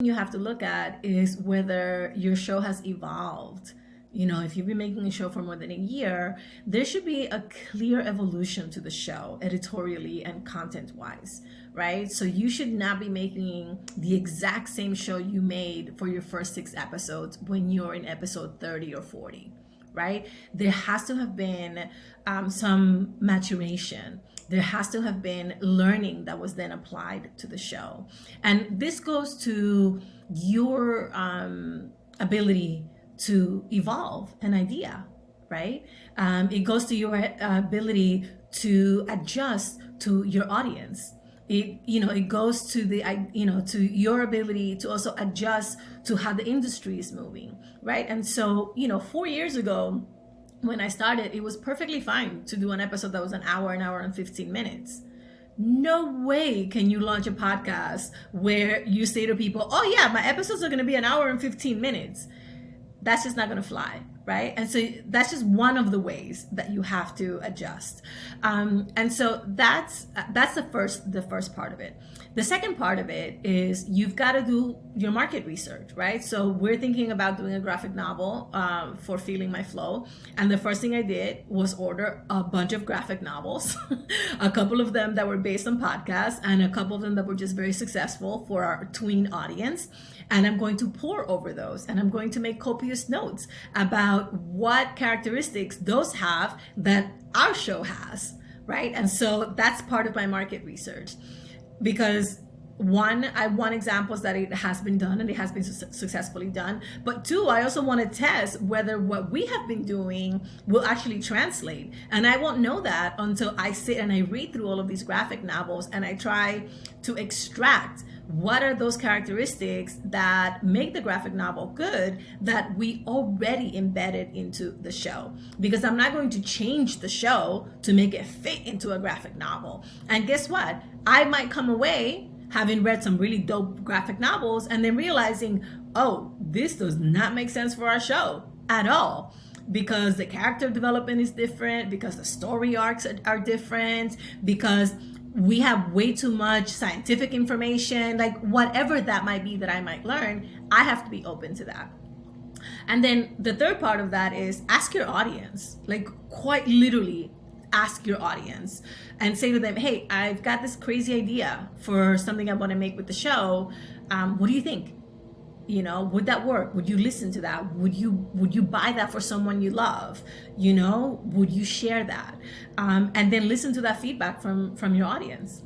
you have to look at is whether your show has evolved. If you've been making a show for more than a year, there should be a clear evolution to the show, editorially and content-wise, right? So you should not be making the exact same show you made for your first 6 episodes when you're in episode 30 or 40, right? There has to have been some maturation. There has to have been learning that was then applied to the show. And this goes to your ability to evolve an idea, right? It goes to your ability to adjust to your audience. It goes to to your ability to also adjust to how the industry is moving, right? And so, 4 years ago, when I started, it was perfectly fine to do an episode that was an hour and 15 minutes. No way can you launch a podcast where you say to people, oh yeah, my episodes are going to be an hour and 15 minutes. That's just not going to fly, right? And so that's just one of the ways that you have to adjust. And so that's the first part of it. The second part of it is you've got to do your market research, right? So we're thinking about doing a graphic novel for Feeling My Flow. And the first thing I did was order a bunch of graphic novels, a couple of them that were based on podcasts and a couple of them that were just very successful for our tween audience. And I'm going to pore over those and I'm going to make copious notes about what characteristics those have that our show has, right? And so that's part of my market research. Because one, I want examples that it has been done and it has been successfully done. But two, I also want to test whether what we have been doing will actually translate. And I won't know that until I sit and I read through all of these graphic novels and I try to extract what are those characteristics that make the graphic novel good that we already embedded into the show. Because I'm not going to change the show to make it fit into a graphic novel. And guess what? I might come away having read some really dope graphic novels and then realizing, oh, this does not make sense for our show at all. Because the character development is different, because the story arcs are different, because we have way too much scientific information, like whatever that might be that I might learn, I have to be open to that. And then the third part of that is ask your audience, like quite literally ask your audience and say to them, hey, I've got this crazy idea for something I want to make with the show. What do you think? Would that work? Would you listen to that? Would you buy that for someone you love? Would you share that? And then listen to that feedback from your audience.